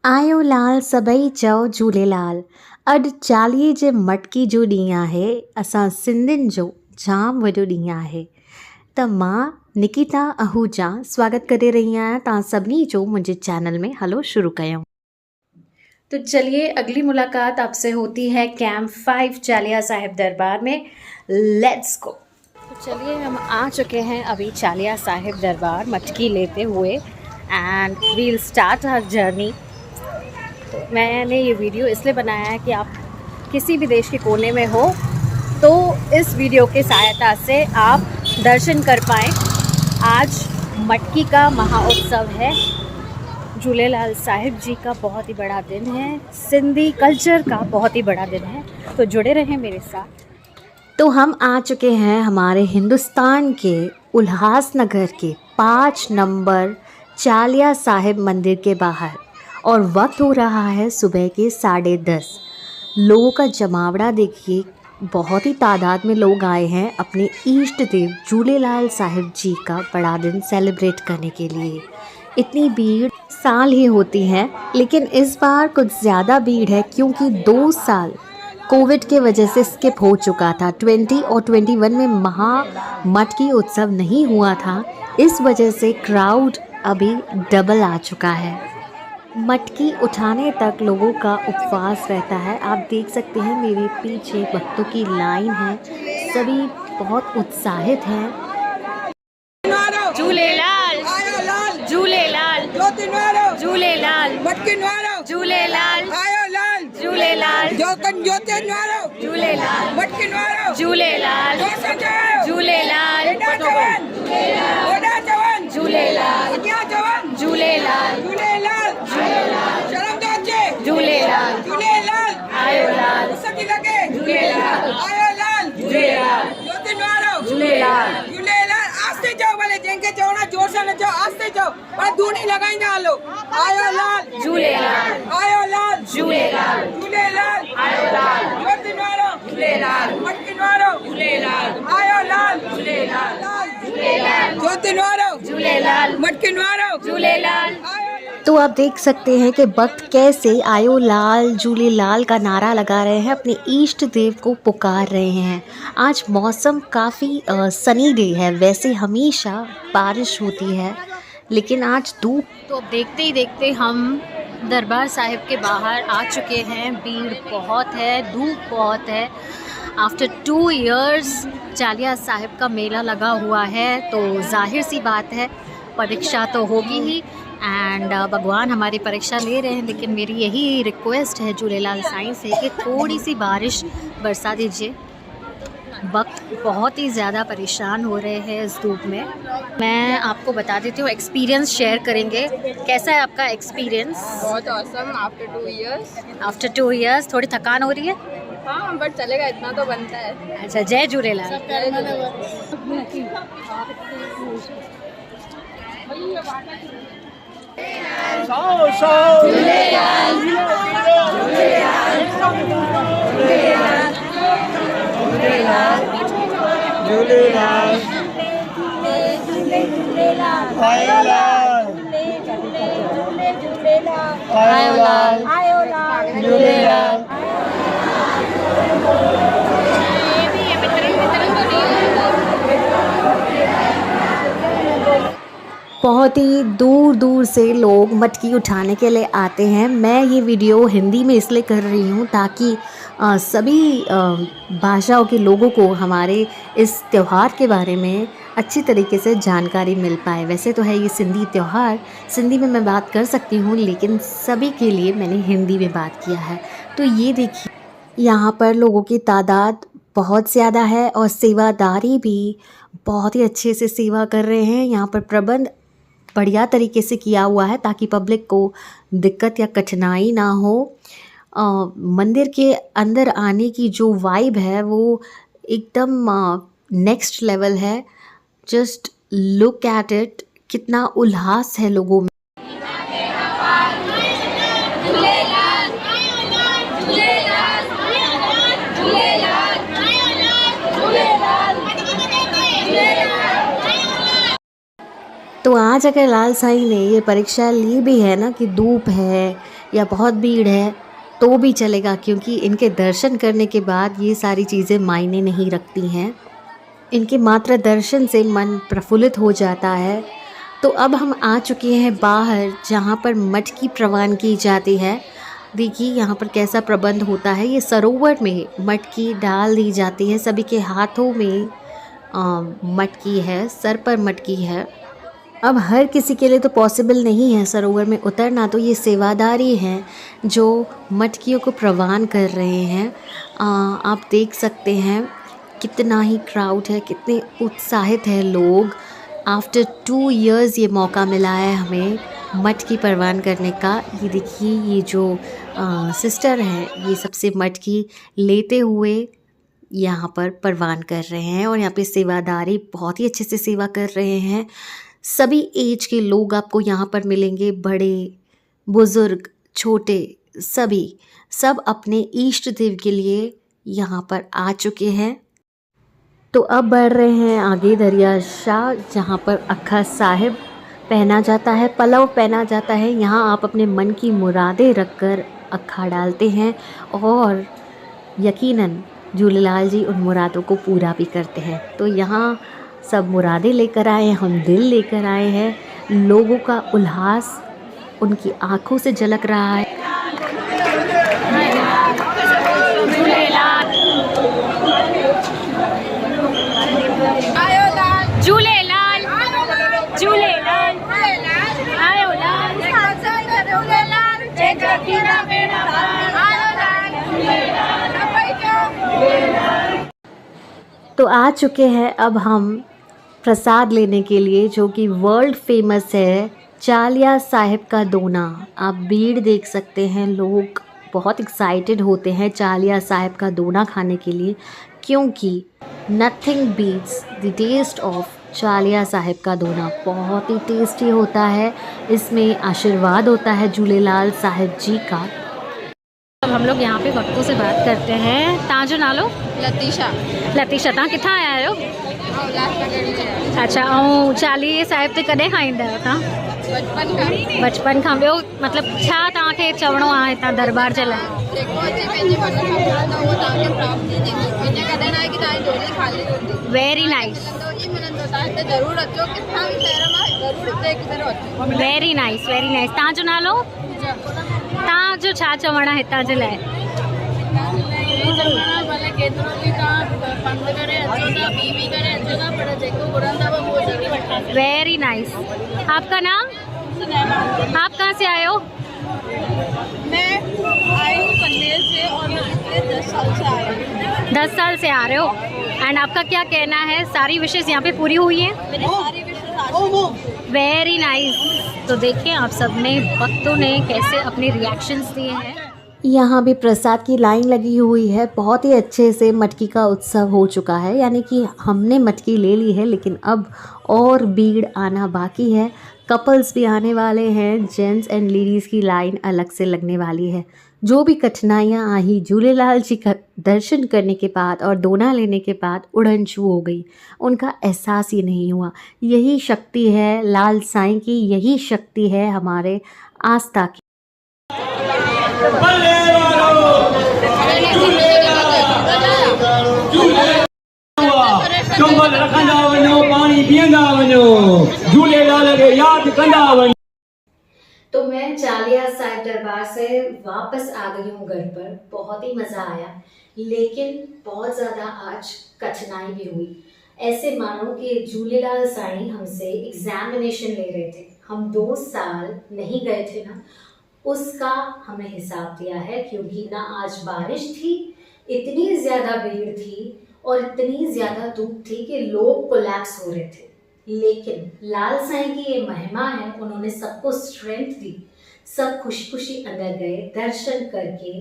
आयो लाल सभई चओ झूलेलाल। अॼु चालीहे जे मटकी जो ॾींहुं आहे। असां सिंधियुनि जो जाम वॾो ॾींहुं आहे। त मां निकिता आहूजा स्वागत करे रही आहियां तव्हां सभिनी जो मुंहिंजे चैनल में। हलो शुरू कयूं। तो चलिए अगली मुलाकात आपसे होती है कैंप 5 चालिया साहिब दरबार में। Let's go. तो चलिए हम आ चुके हैं अभी चालिया साहिब दरबार मटकी लेते हुए and we'll start our journey. तो मैंने ये वीडियो इसलिए बनाया है कि आप किसी भी देश के कोने में हो तो इस वीडियो के सहायता से आप दर्शन कर पाएँ। आज मटकी का महाउत्सव है, झूलेलाल साहिब जी का बहुत ही बड़ा दिन है, सिंधी कल्चर का बहुत ही बड़ा दिन है। तो जुड़े रहें मेरे साथ। तो हम आ चुके हैं हमारे हिंदुस्तान के उल्हासनगर के 5 नंबर चालिया साहिब मंदिर के बाहर और वक्त हो रहा है सुबह के 10:30। लोगों का जमावड़ा देखिए, बहुत ही तादाद में लोग आए हैं अपने इष्ट देव झूलेलाल साहिब जी का बड़ा दिन सेलिब्रेट करने के लिए। इतनी भीड़ साल ही होती है, लेकिन इस बार कुछ ज़्यादा भीड़ है क्योंकि 2 साल कोविड के वजह से स्किप हो चुका था। 20 और 21 में मटकी उत्सव नहीं हुआ था, इस वजह से क्राउड अभी डबल आ चुका है। मटकी उठाने तक लोगों का उपवास रहता है। आप देख सकते हैं मेरे पीछे भक्तों की लाइन है, सभी बहुत उत्साहित हैं। झूलेलाल झूलेलाल झूलेलाल झूलेलाल झूलेलाल झूलेलाल झूलेलाल झूलेलाल झूलेलाल झूलेलाल झूलेलाल आयो लाल झूलेलाल आस्ते जाओ भले जंहिंखे चवणा जोर सां न चओ, आस्ते चओ पर धूनी लगाईंदा हलो। आयो लाल झूलेलाल आयो लाल झूलेलाल झूलेलाल आयो लाल ज्योति वारो झूलेलाल मटकी वारो झूलेलाल आयो लाल झूलेलाल झूलेलाल ज्योति वारो झूलेलाल मटकी वारो झूलेलाल। तो आप देख सकते हैं कि भक्त कैसे आयो लाल झूलेलाल का नारा लगा रहे हैं, अपने इष्ट देव को पुकार रहे हैं। आज मौसम काफ़ी सनी डे है, वैसे हमेशा बारिश होती है लेकिन आज धूप। तो अब देखते ही देखते हम दरबार साहिब के बाहर आ चुके हैं। भीड़ बहुत है, धूप बहुत है। आफ्टर 2 इयर्स चालिया साहिब का मेला लगा हुआ है, तो जाहिर सी बात है परीक्षा तो होगी ही एंड भगवान हमारी परीक्षा ले रहे हैं। लेकिन मेरी यही रिक्वेस्ट है झूलेलाल साईं से कि थोड़ी सी बारिश बरसा दीजिए। वक्त बहुत ही ज़्यादा परेशान हो रहे हैं इस धूप में। मैं आपको बता देती हूँ, एक्सपीरियंस शेयर करेंगे। कैसा है आपका एक्सपीरियंस? बहुत ऑसम। आफ्टर 2 इयर्स थोड़ी थकान हो रही है? हाँ, बट चलेगा, इतना तो बनता है। अच्छा, जय झूलेलाल। बहुत ही दूर दूर से लोग मटकी उठाने के लिए आते हैं। मैं ये वीडियो हिंदी में इसलिए कर रही हूँ ताकि सभी भाषाओं के लोगों को हमारे इस त्यौहार के बारे में अच्छी तरीके से जानकारी मिल पाए। वैसे तो है ये सिंधी त्यौहार, सिंधी में मैं बात कर सकती हूँ, लेकिन सभी के लिए मैंने हिंदी में बात किया है। तो ये देखिए, यहाँ पर लोगों की तादाद बहुत ज़्यादा है और सेवादारी भी बहुत ही अच्छे से सेवा कर रहे हैं। यहाँ पर प्रबंध बढ़िया तरीके से किया हुआ है ताकि पब्लिक को दिक्कत या कठिनाई ना हो। मंदिर के अंदर आने की जो वाइब है वो एकदम नेक्स्ट लेवल है। जस्ट लुक एट इट, कितना उल्लास है लोगों में। तो आज अगर लाल साईं ने ये परीक्षा ली भी है ना कि धूप है या बहुत भीड़ है तो भी चलेगा, क्योंकि इनके दर्शन करने के बाद ये सारी चीज़ें मायने नहीं रखती हैं। इनके मात्र दर्शन से मन प्रफुल्लित हो जाता है। तो अब हम आ चुके हैं बाहर, जहाँ पर मटकी प्रवान की जाती है। देखिए यहाँ पर कैसा प्रबंध होता है। ये सरोवर में मटकी डाल दी जाती है, सभी के हाथों में मटकी है, सर पर मटकी है। अब हर किसी के लिए तो पॉसिबल नहीं है सरोवर में उतरना, तो ये सेवादारी हैं जो मटकियों को प्रवान कर रहे हैं। आप देख सकते हैं कितना ही क्राउड है, कितने उत्साहित है लोग। आफ्टर 2 इयर्स ये मौका मिला है हमें मटकी परवान करने का। ये देखिए ये जो सिस्टर हैं ये सबसे मटकी लेते हुए यहाँ पर परवान कर रहे हैं, और यहाँ पे सेवादारी बहुत ही अच्छे से सेवा कर रहे हैं। सभी एज के लोग आपको यहाँ पर मिलेंगे, बड़े बुज़ुर्ग छोटे सभी, सब अपने इष्ट देव के लिए यहाँ पर आ चुके हैं। तो अब बढ़ रहे हैं आगे दरिया शाह, जहाँ पर अक्खा साहिब पहना जाता है, पलव पहना जाता है। यहाँ आप अपने मन की मुरादें रखकर अक्खा डालते हैं और यकीनन झूलेलाल जी उन मुरादों को पूरा भी करते हैं। तो यहाँ सब मुरादें लेकर आए हैं, हम दिल लेकर आए हैं। लोगों का उल्लास उनकी आंखों से झलक रहा है। झूलेलाल झूलेलाल आयो लाल जय जगीरा बेड़ा तो आ चुके हैं अब हम प्रसाद लेने के लिए, जो कि वर्ल्ड फेमस है चालिया साहिब का दोना। आप भीड़ देख सकते हैं, लोग बहुत एक्साइटेड होते हैं चालिया साहिब का दोना खाने के लिए, क्योंकि nothing beats the taste of Chaliya Sahib का दोना। बहुत ही टेस्टी होता है, इसमें आशीर्वाद होता है झूलेलाल साहिब जी का। अब हम लोग यहाँ पे भक्तों से बात करते हैं। तव्हां जो नालो? लतीशा। लतीशा, तव्हां किथां आया आहियो? अच्छा, ऐं चालीहे साहिब ते कॾहिं खां ईंदा आहियो तव्हां? बचपन खां। ॿियो मतिलबु छा तव्हांखे चवणो आहे हितां दरबार जे लाइ? Very nice, very nice, very nice. तव्हां जो नालो? तव्हां जो छा चवणु आहे हितां जे लाइ? Very nice. आपका नाम? आप कहाँ से आए हो? मैं आई हूँ पनवेल से और मैं पिछले 10 साल से आई हूँ। 10 साल से आ रहे हो। एंड आपका क्या कहना है, सारी विशेष यहाँ पे पूरी हुई हैं? मेरी सारी विशेष। Very nice. तो देखिए आप सबने भक्तों ने कैसे अपने रिएक्शंस दिए हैं। यहाँ भी प्रसाद की लाइन लगी हुई है। बहुत ही अच्छे से मटकी का उत्सव हो चुका है, यानी कि हमने मटकी ले ली है, लेकिन अब और भीड़ आना बाकी है। कपल्स भी आने वाले हैं, जेंट्स एंड लेडीज़ की लाइन अलग से लगने वाली है। जो भी कठिनाइयाँ आई झूलेलाल जी का दर्शन करने के बाद और दोना लेने के बाद उड़न छू हो गई, उनका एहसास ही नहीं हुआ। यही शक्ति है लाल साईं की, यही शक्ति है हमारे आस्था की। कंबल रखंदा वञो, पानी पीअंदा वञो, झूलेलाल खे यादि कंदा वञो। तो मैं चालिया साहिब दरबार से वापस आ गई हूँ घर पर। बहुत ही मज़ा आया, लेकिन बहुत ज़्यादा आज कठिनाई भी हुई। ऐसे मानो कि झूलेलाल साईं हमसे एग्जामिनेशन ले रहे थे। हम 2 साल नहीं गए थे ना, उसका हमें हिसाब दिया है, क्योंकि ना आज बारिश थी, इतनी ज़्यादा भीड़ थी और इतनी ज़्यादा धूप थी कि लोग कोलैप्स हो रहे थे। लेकिन लाल साईं की ये महिमा है, उन्होंने सबको स्ट्रेंथ दी। सब खुशी खुशी अंदर गए, दर्शन करके,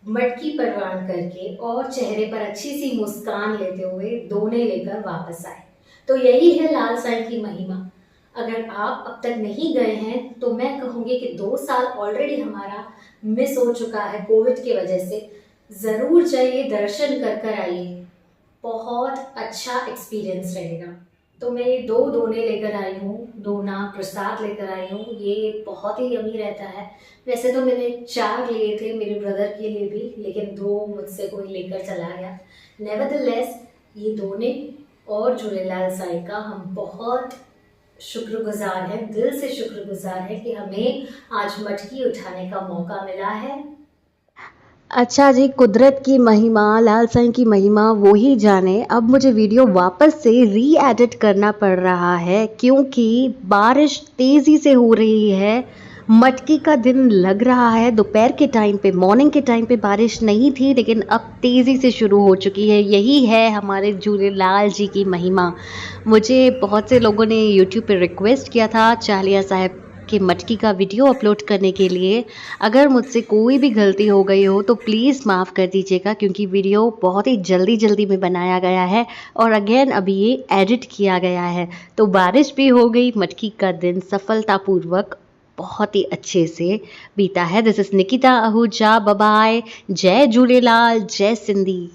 मटकी परवान करके और चेहरे पर अच्छी सी मुस्कान लेते हुए दोने लेकर वापस आए। तो यही है लाल साईं की महिमा। अगर आप अब तक नहीं गए हैं तो मैं कहूँगी कि 2 साल ऑलरेडी हमारा मिस हो चुका है कोविड की वजह से। ज़रूर जाइए, दर्शन कर कर आइए, बहुत अच्छा एक्सपीरियंस रहेगा। तो मैं ये 2 दोने लेकर आई हूँ, दोना प्रसाद लेकर आई हूँ। ये बहुत ही यमी रहता है। वैसे तो मैंने 4 लिए थे मेरे ब्रदर के लिए भी, लेकिन 2 मुझसे कोई लेकर चला गया। नेवरदलेस ये दोने और झूलेलाल साईं का हम बहुत शुक्रगुजार हैं, दिल से शुक्रगुजार हैं कि हमें आज मटकी उठाने का मौका मिला है। अच्छा जी, कुदरत की महिमा, लाल साईं की महिमा वो ही जाने। अब मुझे वीडियो वापस से री एडिट करना पड़ रहा है क्योंकि बारिश तेज़ी से हो रही है। मटकी का दिन लग रहा है। दोपहर के टाइम पे, मॉर्निंग के टाइम पे बारिश नहीं थी, लेकिन अब तेज़ी से शुरू हो चुकी है। यही है हमारे झूलेलाल जी की महिमा। मुझे बहुत से लोगों ने यूट्यूब पे रिक्वेस्ट किया था चालिया साहब कि मटकी का वीडियो अपलोड करने के लिए। अगर मुझसे कोई भी गलती हो गई हो तो प्लीज़ माफ़ कर दीजिएगा, क्योंकि वीडियो बहुत ही जल्दी में बनाया गया है और अगेन अभी ये एडिट किया गया है। तो बारिश भी हो गई, मटकी का दिन सफलतापूर्वक बहुत ही अच्छे से बीता है। This is Nikita Ahuja. Bye bye. जय झूलेलाल, जय सिंधी।